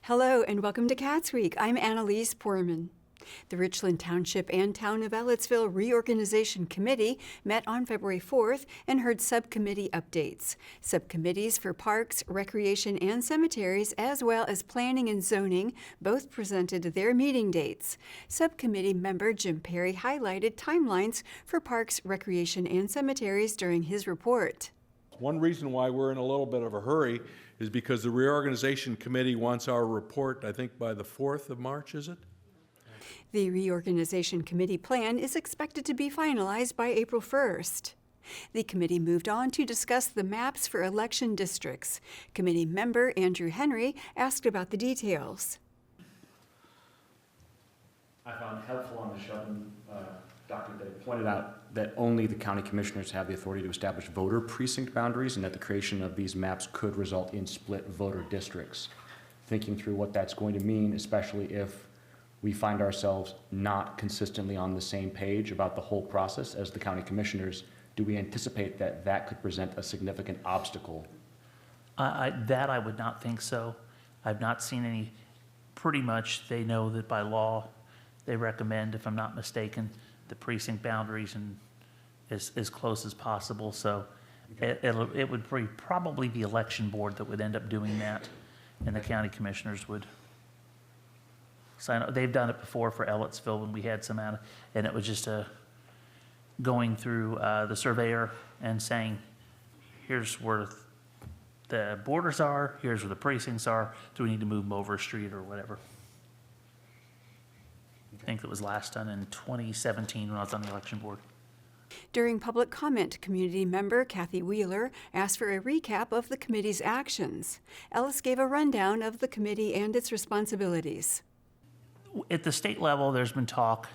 Hello and welcome to CATSweek. I'm Annalise Poorman. The Richland Township and Town of Ellettsville Reorganization Committee met on February 4th and heard subcommittee updates. Subcommittees for Parks, Recreation, and Cemeteries, as well as Planning and Zoning, both presented their meeting dates. Subcommittee member Jim Perry highlighted timelines for Parks, Recreation, and Cemeteries during his report. One reason why we're in a little bit of a hurry is because the Reorganization Committee wants our report, I think, by the 4th of March, is it? The Reorganization Committee plan is expected to be finalized by April 1st. The committee moved on to discuss the maps for election districts. Committee member Andrew Henry asked about the details. I found helpful on the Sheldon document that it pointed out that only the county commissioners have the authority to establish voter precinct boundaries, and that the creation of these maps could result in split voter districts. Thinking through what that's going to mean, especially if we find ourselves not consistently on the same page about the whole process as the county commissioners, do we anticipate that that could present a significant obstacle? That I would not think so. I've not seen any. Pretty much they know that by law they recommend, if I'm not mistaken, the precinct boundaries and as close as possible. So it would be probably the election board that would end up doing that, and the county commissioners would sign up. They've done it before for Ellettsville when we had some out, and it was just going through the surveyor and saying, here's where the borders are, here's where the precincts are, do we need to move them over a street or whatever. I think it was last done in 2017 when I was on the election board. During public comment, community member Kathy Wheeler asked for a recap of the committee's actions. Ellis gave a rundown of the committee and its responsibilities. At the state level, there's been talk,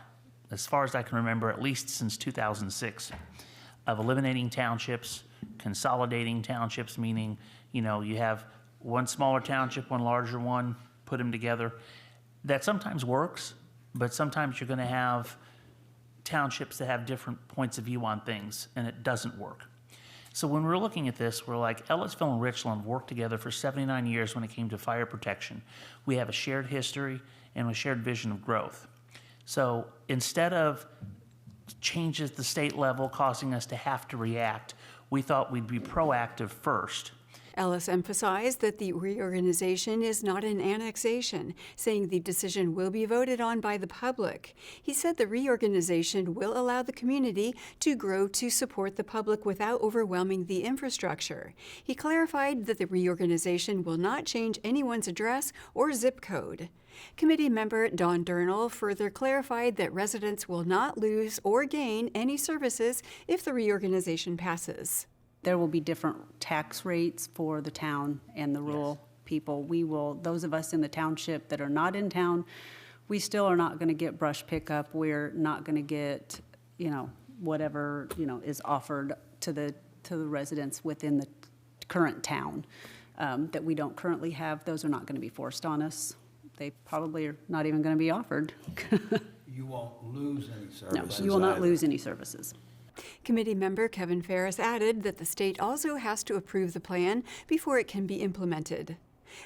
as far as I can remember, at least since 2006, of eliminating townships, consolidating townships, meaning, you have one smaller township, one larger one, put them together. That sometimes works, but sometimes you're going to have townships that have different points of view on things, and it doesn't work. So when we're looking at this, we're like, Ellettsville and Richland worked together for 79 years when it came to fire protection. We have a shared history and a shared vision of growth. So instead of changes at the state level causing us to have to react, we thought we'd be proactive first. Ellis emphasized that the reorganization is not an annexation, saying the decision will be voted on by the public. He said the reorganization will allow the community to grow to support the public without overwhelming the infrastructure. He clarified that the reorganization will not change anyone's address or zip code. Committee member Dawn Durnall further clarified that residents will not lose or gain any services if the reorganization passes. There will be different tax rates for the town and the rural people. Those of us in the township that are not in town, we still are not going to get brush pickup. We're not going to get, whatever, is offered to the residents within the current town that we don't currently have. Those are not going to be forced on us. They probably are not even going to be offered. You won't lose any services. No, you will not lose any services. Committee member Kevin Ferris added that the state also has to approve the plan before it can be implemented.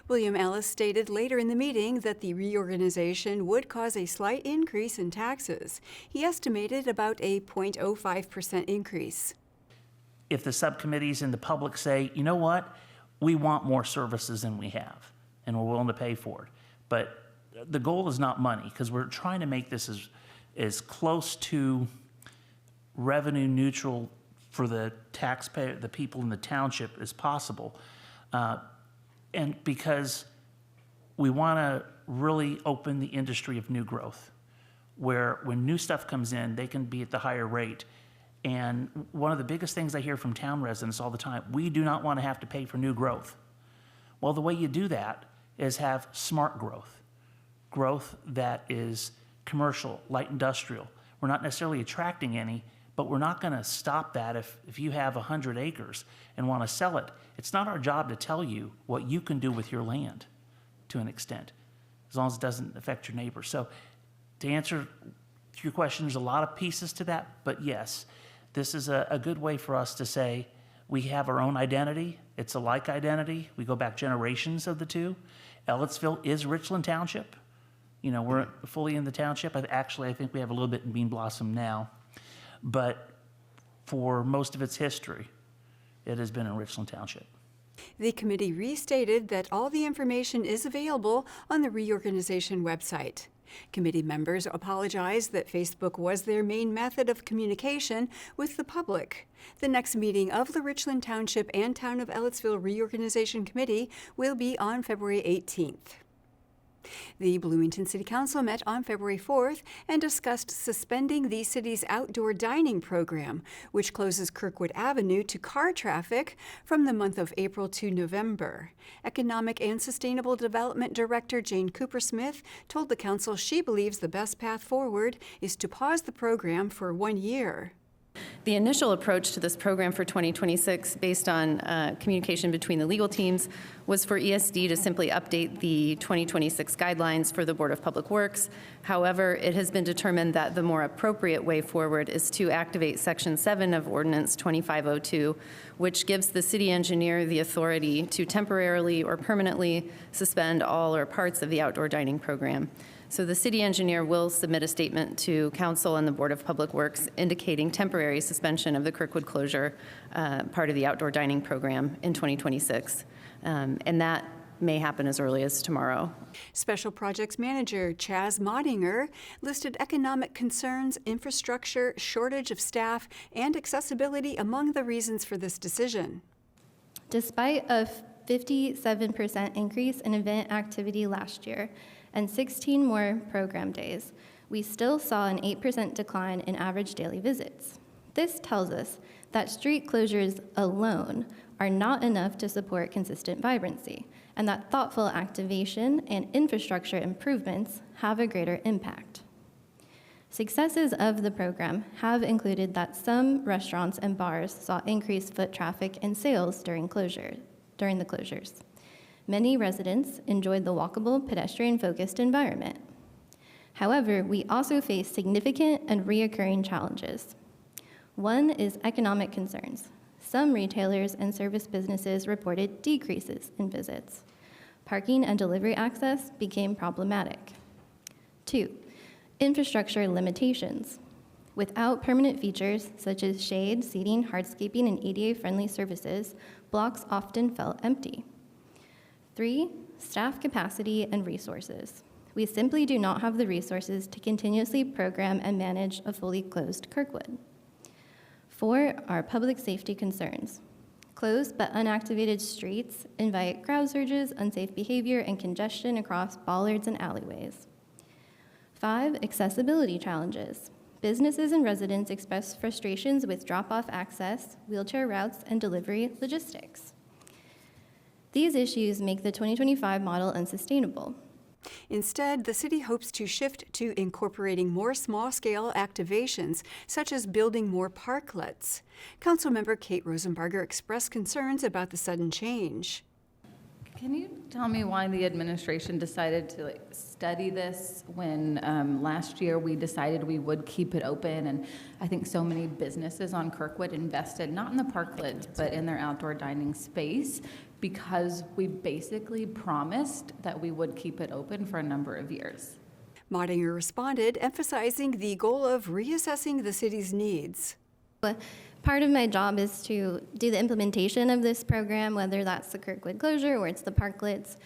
William Ellis stated later in the meeting that the reorganization would cause a slight increase in taxes. He estimated about a 0.05% increase. If the subcommittees and the public say, you know what, we want more services than we have, and we're willing to pay for it. But the goal is not money, because we're trying to make this as close to revenue neutral for the taxpayer, the people in the township, as possible. And because we want to really open the industry of new growth, where when new stuff comes in, they can be at the higher rate. And one of the biggest things I hear from town residents all the time, we do not want to have to pay for new growth. Well, the way you do that is have smart growth, growth that is commercial, light industrial. We're not necessarily attracting any, but we're not going to stop that if you have 100 acres and want to sell it. It's not our job to tell you what you can do with your land to an extent, as long as it doesn't affect your neighbors. So to answer your question, there's a lot of pieces to that, but yes, this is a good way for us to say We have our own identity. It's a like identity. We go back generations of the two. Ellettsville is Richland Township. You know, we're fully in the township. I think we have a little bit in Bean Blossom now. But for most of its history, it has been in Richland Township. The committee restated that all the information is available on the reorganization website. Committee members apologized that Facebook was their main method of communication with the public. The next meeting of the Richland Township and Town of Ellettsville Reorganization Committee will be on February 18th. The Bloomington City Council met on February 4th and discussed suspending the city's outdoor dining program, which closes Kirkwood Avenue to car traffic from the month of April to November. Economic and Sustainable Development Director Jane Cooper-Smith told the council she believes the best path forward is to pause the program for 1 year. The initial approach to this program for 2026, based on communication between the legal teams, was for ESD to simply update the 2026 guidelines for the Board of Public Works. However, it has been determined that the more appropriate way forward is to activate Section 7 of Ordinance 2502, which gives the city engineer the authority to temporarily or permanently suspend all or parts of the outdoor dining program. So the city engineer will submit a statement to council and the Board of Public Works indicating temporary suspension of the Kirkwood closure, part of the outdoor dining program in 2026. And that may happen as early as tomorrow. Special Projects Manager Chaz Modinger listed economic concerns, infrastructure, shortage of staff, and accessibility among the reasons for this decision. Despite a 57% increase in event activity last year, and 16 more program days, we still saw an 8% decline in average daily visits. This tells us that street closures alone are not enough to support consistent vibrancy, and that thoughtful activation and infrastructure improvements have a greater impact. Successes of the program have included that some restaurants and bars saw increased foot traffic and sales during the closures. Many residents enjoyed the walkable, pedestrian-focused environment. However, we also face significant and reoccurring challenges. One is economic concerns. Some retailers and service businesses reported decreases in visits. Parking and delivery access became problematic. 2, infrastructure limitations. Without permanent features such as shade, seating, hardscaping, and ADA-friendly services, blocks often felt empty. 3, staff capacity and resources. We simply do not have the resources to continuously program and manage a fully closed Kirkwood. 4 are public safety concerns. Closed but unactivated streets invite crowd surges, unsafe behavior, and congestion across bollards and alleyways. 5, accessibility challenges. Businesses and residents express frustrations with drop-off access, wheelchair routes, and delivery logistics. These issues make the 2025 model unsustainable. Instead, the city hopes to shift to incorporating more small-scale activations, such as building more parklets. Councilmember Kate Rosenbarger expressed concerns about the sudden change. Can you tell me why the administration decided to study this when last year we decided we would keep it open? And I think so many businesses on Kirkwood invested not in the parklets, but in their outdoor dining space, because we basically promised that we would keep it open for a number of years. Modinger responded, emphasizing the goal of reassessing the city's needs. Part of my job is to do the implementation of this program, whether that's the Kirkwood closure or it's the parklets.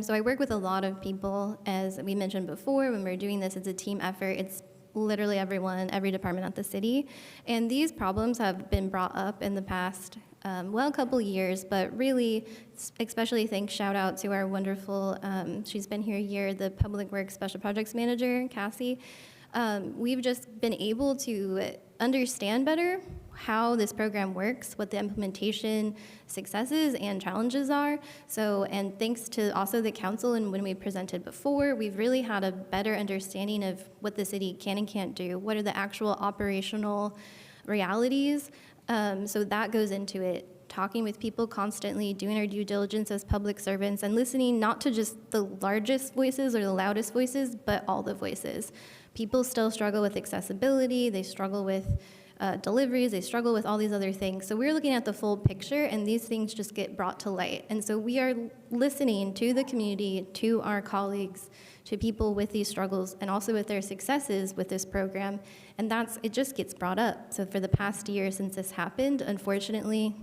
So I work with a lot of people. As we mentioned before, when we're doing this, it's a team effort. It's literally everyone, every department at the city. And these problems have been brought up in the past, a couple years, but really, especially shout out to our wonderful, she's been here a year, the Public Works Special Projects Manager, Cassie. We've just been able to understand better how this program works, what the implementation successes and challenges are. So, and thanks to also the council, and when we presented before, we've really had a better understanding of what the city can and can't do. What are the actual operational realities? So that goes into it. Talking with people constantly, doing our due diligence as public servants, and listening not to just the largest voices or the loudest voices, but all the voices. People still struggle with accessibility. They struggle with deliveries, they struggle with all these other things. So we're looking at the full picture, and these things just get brought to light. And so we are listening to the community, to our colleagues, to people with these struggles, and also with their successes with this program. And it just gets brought up. So for the past year since this happened, unfortunately,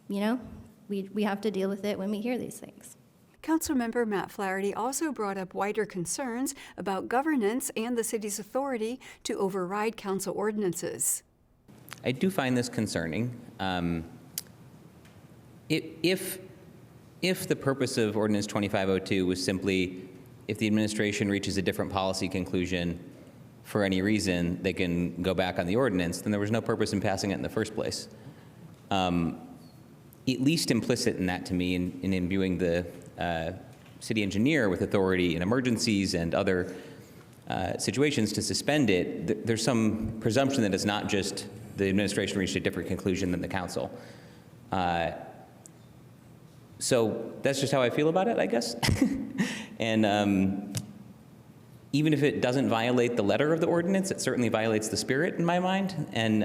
we have to deal with it when we hear these things. Councilmember Matt Flaherty also brought up wider concerns about governance and the city's authority to override council ordinances. I do find this concerning. If the purpose of Ordinance 2502 was simply if the administration reaches a different policy conclusion for any reason, they can go back on the ordinance, then there was no purpose in passing it in the first place. At least implicit in that to me, in imbuing the city engineer with authority in emergencies and other situations to suspend it, there's some presumption that it's not just the administration reached a different conclusion than the council. So that's just how I feel about it, I guess. And even if it doesn't violate the letter of the ordinance, it certainly violates the spirit in my mind. And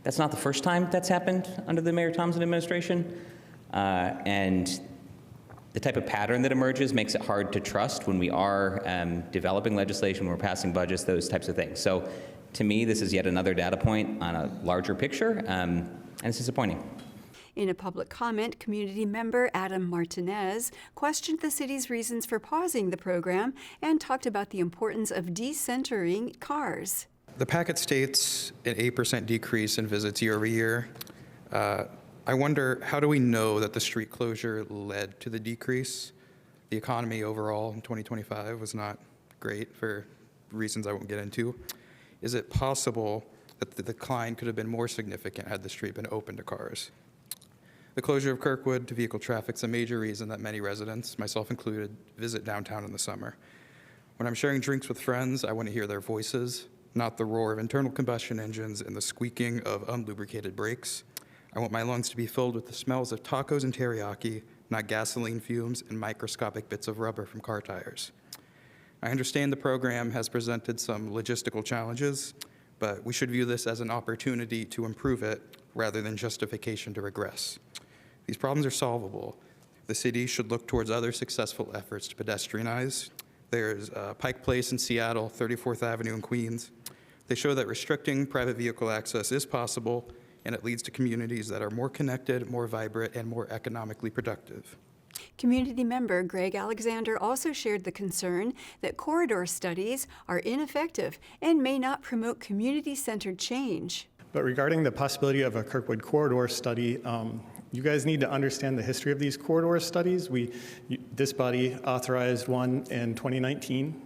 that's not the first time that's happened under the Mayor Thompson administration. And the type of pattern that emerges makes it hard to trust when we are developing legislation, when we're passing budgets, those types of things. So to me, this is yet another data point on a larger picture, and it's disappointing. In a public comment, community member Adam Martinez questioned the city's reasons for pausing the program and talked about the importance of decentering cars. The packet states an 8% decrease in visits year over year. I wonder, how do we know that the street closure led to the decrease? The economy overall in 2025 was not great for reasons I won't get into. Is it possible that the decline could have been more significant had the street been open to cars? The closure of Kirkwood to vehicle traffic is a major reason that many residents, myself included, visit downtown in the summer. When I'm sharing drinks with friends, I want to hear their voices, not the roar of internal combustion engines and the squeaking of unlubricated brakes. I want my lungs to be filled with the smells of tacos and teriyaki, not gasoline fumes and microscopic bits of rubber from car tires. I understand the program has presented some logistical challenges, but we should view this as an opportunity to improve it rather than justification to regress. These problems are solvable. The city should look towards other successful efforts to pedestrianize. There's Pike Place in Seattle, 34th Avenue in Queens. They show that restricting private vehicle access is possible, and it leads to communities that are more connected, more vibrant, and more economically productive. Community member Greg Alexander also shared the concern that corridor studies are ineffective and may not promote community-centered change. But regarding the possibility of a Kirkwood corridor study, you guys need to understand the history of these corridor studies. This body authorized one in 2019,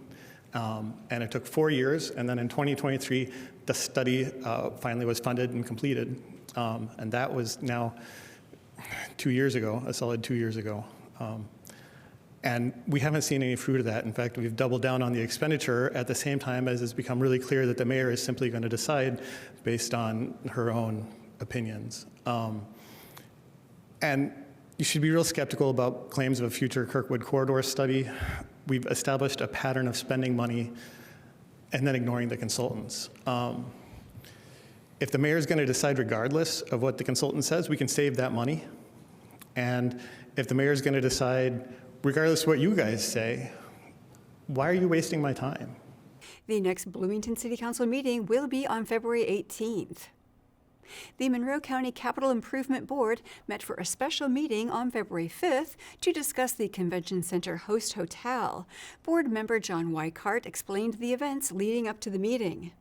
and it took 4 years, and then in 2023, the study finally was funded and completed, and that was now 2 years ago, a solid 2 years ago. And we haven't seen any fruit of that. In fact, we've doubled down on the expenditure at the same time as it's become really clear that the mayor is simply going to decide based on her own opinions. And you should be real skeptical about claims of a future Kirkwood corridor study. We've established a pattern of spending money and then ignoring the consultants. If the mayor is going to decide regardless of what the consultant says, we can save that money. And if the mayor is going to decide regardless of what you guys say, why are you wasting my time? The next Bloomington City Council meeting will be on February 18th. The Monroe County Capital Improvement Board met for a special meeting on February 5th to discuss the Convention Center host hotel. Board member John Weikart explained the events leading up to the meeting.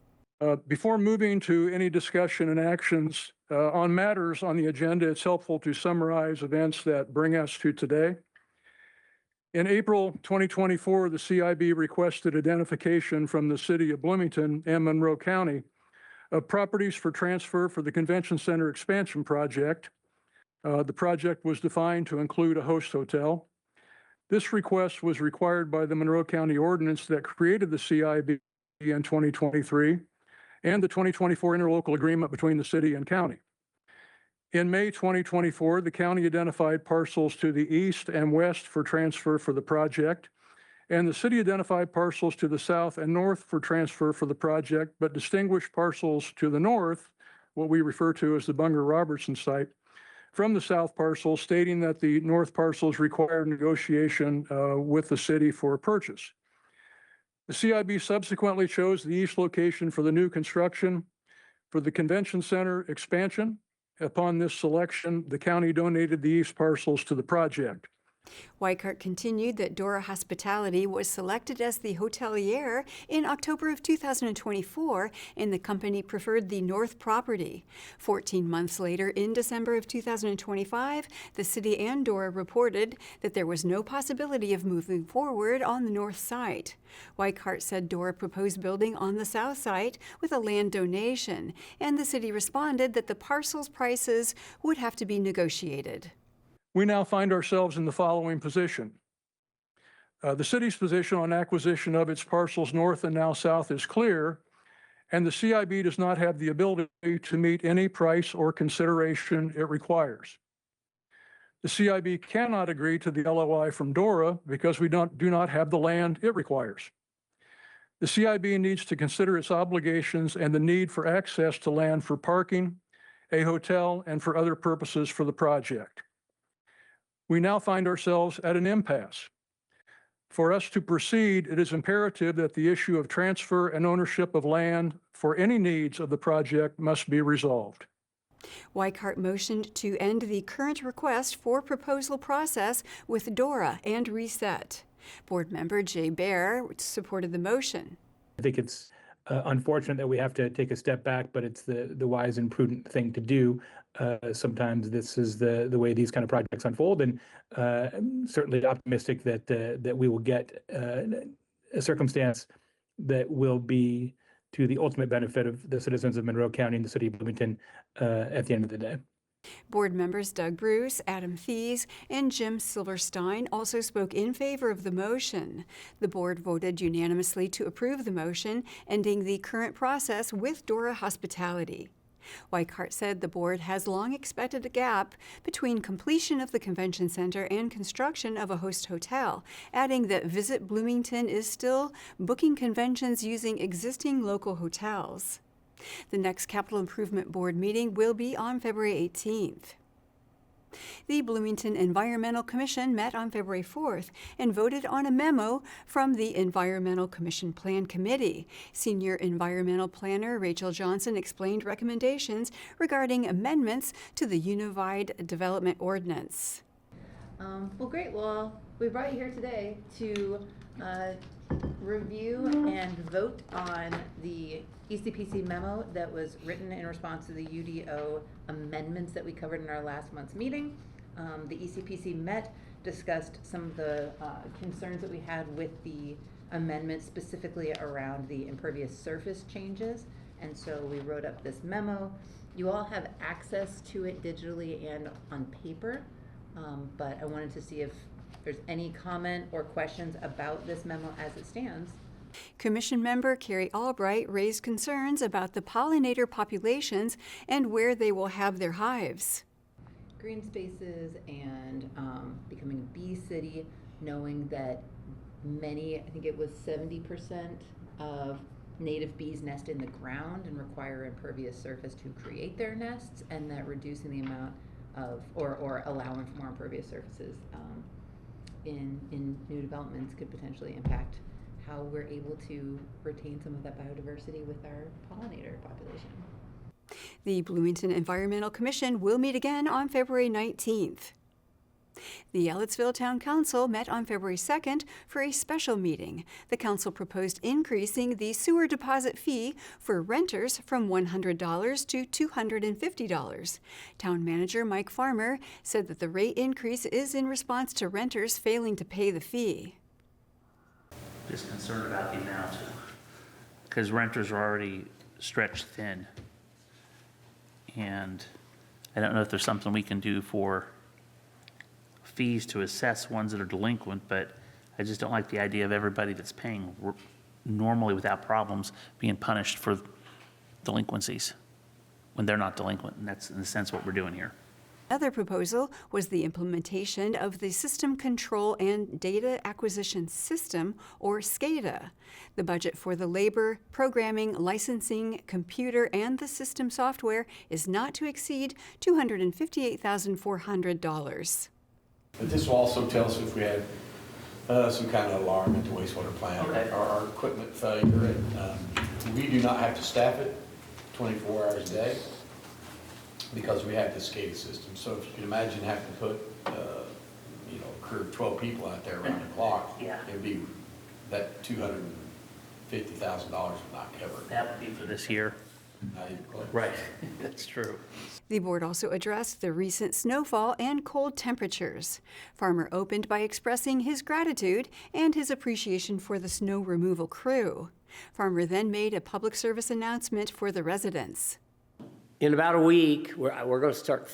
Before moving to any discussion and actions on matters on the agenda, it's helpful to summarize events that bring us to today. In April 2024, the CIB requested identification from the City of Bloomington and Monroe County of properties for transfer for the Convention Center expansion project. The project was defined to include a host hotel. This request was required by the Monroe County ordinance that created the CIB in 2023 and the 2024 interlocal agreement between the city and county. In May 2024, the county identified parcels to the east and west for transfer for the project, and the city identified parcels to the south and north for transfer for the project, but distinguished parcels to the north, what we refer to as the Bunger-Robertson site, from the south parcel, stating that the north parcels required negotiation with the city for purchase. The CIB subsequently chose the east location for the new construction. For the convention center expansion, upon this selection, the county donated the east parcels to the project. Weikart continued that Dora Hospitality was selected as the hotelier in October of 2024, and the company preferred the north property. 14 months later, in December of 2025, the city and Dora reported that there was no possibility of moving forward on the north site. Weikart said Dora proposed building on the south site with a land donation, and the city responded that the parcel's prices would have to be negotiated. We now find ourselves in the following position. The city's position on acquisition of its parcels north and now south is clear, and the CIB does not have the ability to meet any price or consideration it requires. The CIB cannot agree to the LOI from Dora because we do not have the land it requires. The CIB needs to consider its obligations and the need for access to land for parking, a hotel, and for other purposes for the project. We now find ourselves at an impasse. For us to proceed, it is imperative that the issue of transfer and ownership of land for any needs of the project must be resolved. Weikart motioned to end the current request for proposal process with Dora and reset. Board member Jay Baer supported the motion. I think it's unfortunate that we have to take a step back, but it's the wise and prudent thing to do. Sometimes this is the way these kind of projects unfold, and I'm certainly optimistic that we will get a circumstance that will be to the ultimate benefit of the citizens of Monroe County and the city of Bloomington at the end of the day. Board members Doug Bruce, Adam Thies, and Jim Silverstein also spoke in favor of the motion. The board voted unanimously to approve the motion, ending the current process with Dora Hospitality. Weikart said the board has long expected a gap between completion of the convention center and construction of a host hotel, adding that Visit Bloomington is still booking conventions using existing local hotels. The next Capital Improvement Board meeting will be on February 18th. The Bloomington Environmental Commission met on February 4th and voted on a memo from the Environmental Commission Plan Committee. Senior Environmental Planner Rachel Johnson explained recommendations regarding amendments to the Unified Development Ordinance. Well, great. Well, we brought you here today to review and vote on the ECPC memo that was written in response to the UDO amendments that we covered in our last month's meeting. The ECPC met, discussed some of the concerns that we had with the amendments, specifically around the impervious surface changes, and so we wrote up this memo. You all have access to it digitally and on paper, but I wanted to see if there's any comment or questions about this memo as it stands. Commission member Carrie Albright raised concerns about the pollinator populations and where they will have their hives. Green spaces and becoming a bee city, knowing that many, I think it was 70% of native bees nest in the ground and require impervious surface to create their nests, and that reducing the amount of, or allowing for more impervious surfaces in new developments could potentially impact how we're able to retain some of that biodiversity with our pollinator population. The Bloomington Environmental Commission will meet again on February 19th. The Ellettsville Town Council met on February 2nd for a special meeting. The council proposed increasing the sewer deposit fee for renters from $100 to $250. Town manager Mike Farmer said that the rate increase is in response to renters failing to pay the fee. Just concerned about the amount, because renters are already stretched thin. And I don't know if there's something we can do for fees to assess ones that are delinquent, but I just don't like the idea of everybody that's paying normally without problems being punished for delinquencies when they're not delinquent, and that's in a sense what we're doing here. Another proposal was the implementation of the System Control and Data Acquisition System, or SCADA. The budget for the labor, programming, licensing, computer, and the system software is not to exceed $258,400. But this will also tell us if we had some kind of alarm at the wastewater plant or our equipment failure. And we do not have to staff it 24 hours a day because we have the SCADA system. So if you can imagine having to put, a crew of 12 people out there around the clock, it would be that $250,000 would not cover it. That would be for this year. Right, that's true. The board also addressed the recent snowfall and cold temperatures. Farmer opened by expressing his gratitude and his appreciation for the snow removal crew. Farmer then made a public service announcement for the residents. In about a week, we're going to start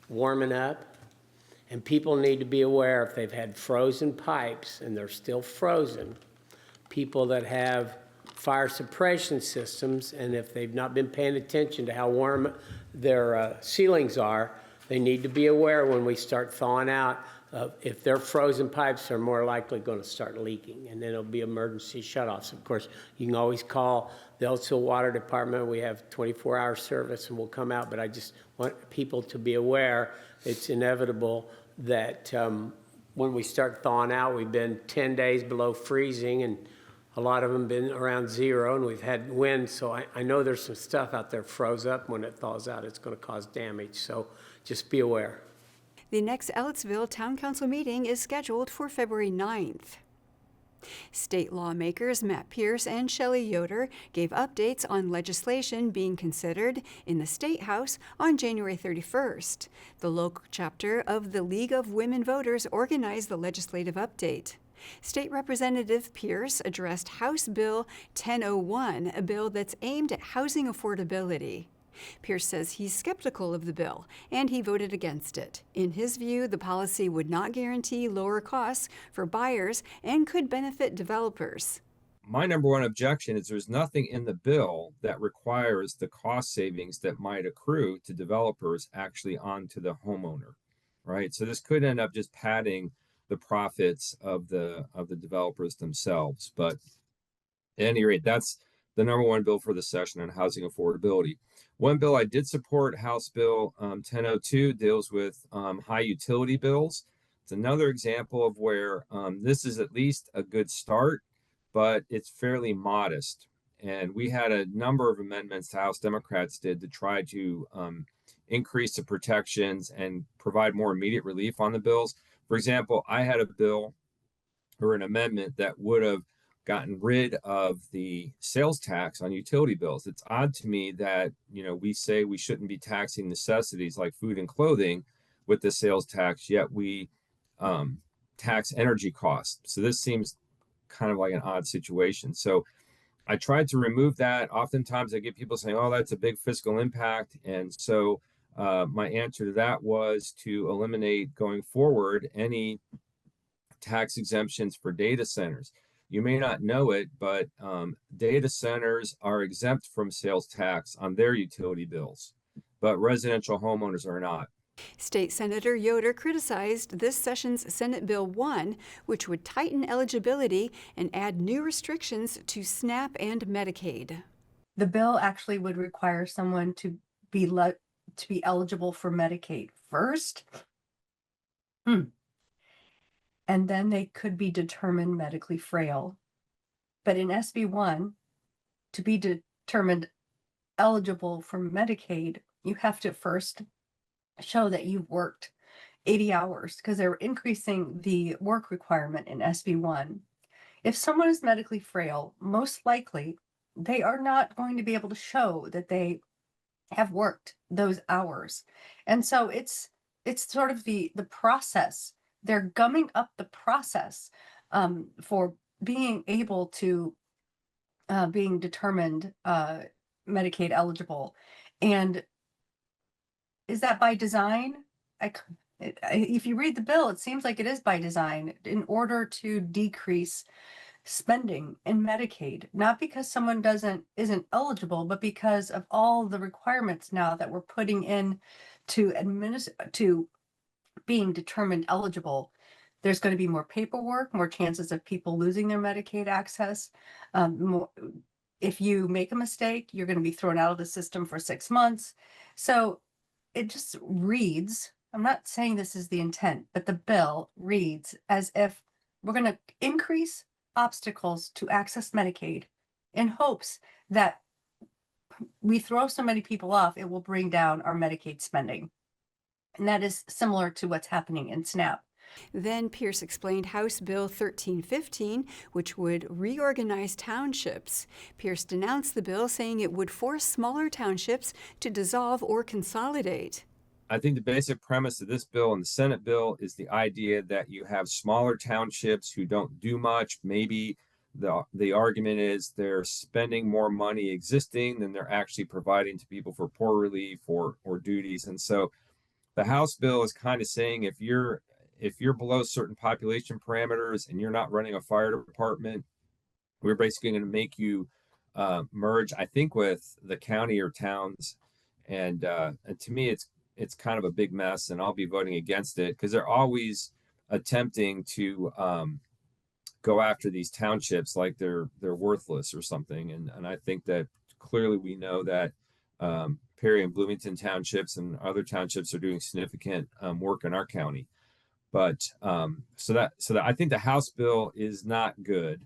warming up, and people need to be aware if they've had frozen pipes and they're still frozen, people that have fire suppression systems, and if they've not been paying attention to how warm their ceilings are, they need to be aware when we start thawing out. If their frozen pipes are more likely going to start leaking, and then it'll be emergency shutoffs. Of course, you can always call the Ellisville Water Department. We have 24-hour service, and we'll come out. But I just want people to be aware it's inevitable that when we start thawing out, we've been 10 days below freezing, and a lot of them been around zero, and we've had wind. So I know there's some stuff out there froze up. When it thaws out, it's going to cause damage. So just be aware. The next Ellettsville Town Council meeting is scheduled for February 9th. State lawmakers Matt Pierce and Shelley Yoder gave updates on legislation being considered in the State House on January 31st. The local chapter of the League of Women Voters organized the legislative update. State Representative Pierce addressed House Bill 1001, a bill that's aimed at housing affordability. Pierce says he's skeptical of the bill, and he voted against it. In his view, the policy would not guarantee lower costs for buyers and could benefit developers. My number one objection is there's nothing in the bill that requires the cost savings that might accrue to developers actually onto the homeowner, right? So this could end up just padding the profits of the developers themselves. But at any rate, that's the number one bill for the session on housing affordability. One bill I did support, House Bill 1002, deals with high utility bills. It's another example of where this is at least a good start, but it's fairly modest. And we had a number of amendments House Democrats did to try to increase the protections and provide more immediate relief on the bills. For example, I had a bill or an amendment that would have gotten rid of the sales tax on utility bills. It's odd to me that, we say we shouldn't be taxing necessities like food and clothing with the sales tax, yet we tax energy costs. So this seems kind of like an odd situation. So I tried to remove that. Oftentimes I get people saying, oh, that's a big fiscal impact. And so my answer to that was to eliminate going forward any tax exemptions for data centers. You may not know it, but data centers are exempt from sales tax on their utility bills, but residential homeowners are not. State Senator Yoder criticized this session's Senate Bill 1, which would tighten eligibility and add new restrictions to SNAP and Medicaid. The bill actually would require someone to be eligible for Medicaid first. And then they could be determined medically frail. But in SB 1, to be determined eligible for Medicaid, you have to first show that you've worked 80 hours because they're increasing the work requirement in SB 1. If someone is medically frail, most likely they are not going to be able to show that they have worked those hours. And so it's sort of the process. They're gumming up the process for being able to being determined Medicaid eligible. And is that by design? If you read the bill, it seems like it is by design in order to decrease spending in Medicaid, not because someone isn't eligible, but because of all the requirements now that we're putting in to being determined eligible, there's going to be more paperwork, more chances of people losing their Medicaid access. If you make a mistake, you're going to be thrown out of the system for 6 months. So it just reads, I'm not saying this is the intent, but the bill reads as if we're going to increase obstacles to access Medicaid in hopes that we throw so many people off, it will bring down our Medicaid spending. And that is similar to what's happening in SNAP. Then Pierce explained House Bill 1315, which would reorganize townships. Pierce denounced the bill, saying it would force smaller townships to dissolve or consolidate. I think the basic premise of this bill and the Senate bill is the idea that you have smaller townships who don't do much. Maybe the argument is they're spending more money existing than they're actually providing to people for poor relief or duties. And so the House bill is kind of saying if you're below certain population parameters and you're not running a fire department, we're basically going to make you merge, I think, with the county or towns. And to me, it's kind of a big mess, and I'll be voting against it because they're always attempting to go after these townships like they're worthless or something. And I think that clearly we know that Perry and Bloomington townships and other townships are doing significant work in our county. But so that I think the House bill is not good,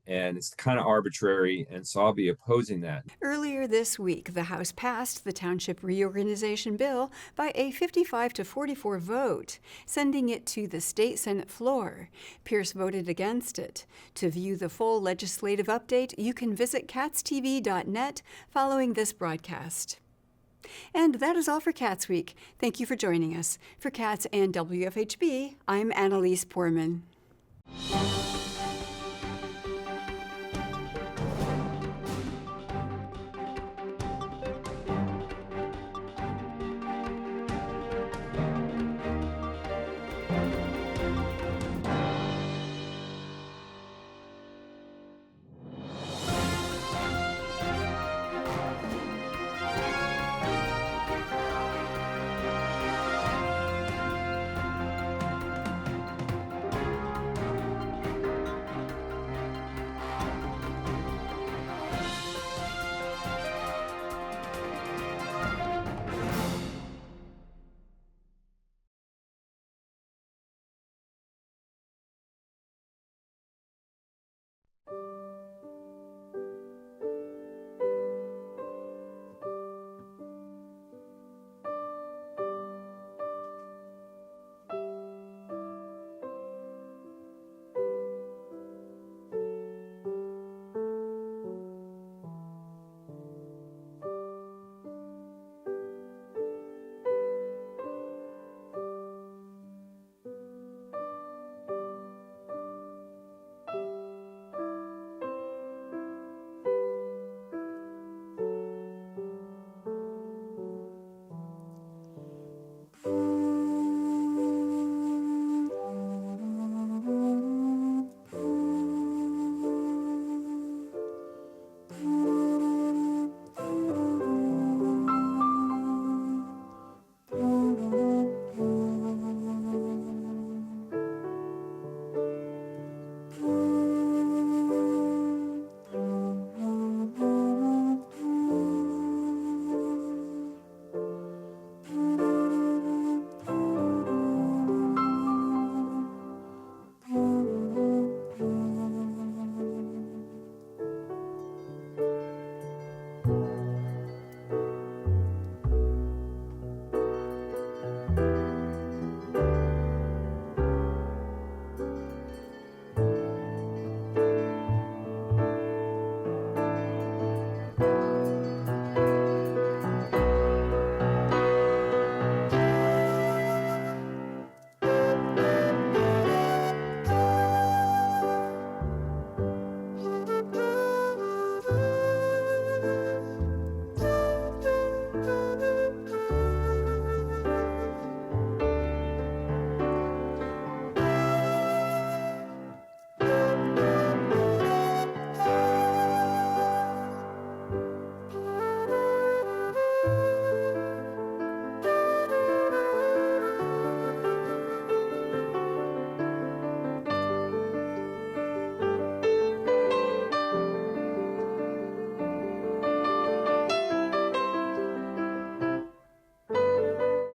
and it's kind of arbitrary, and so I'll be opposing that. Earlier this week, the House passed the Township Reorganization Bill by a 55-44 vote, sending it to the state Senate floor. Pierce voted against it. To view the full legislative update, you can visit catstv.net following this broadcast. And that is all for CATSweek. Thank you for joining us. For CATS and WFHB, I'm Annalise Poorman.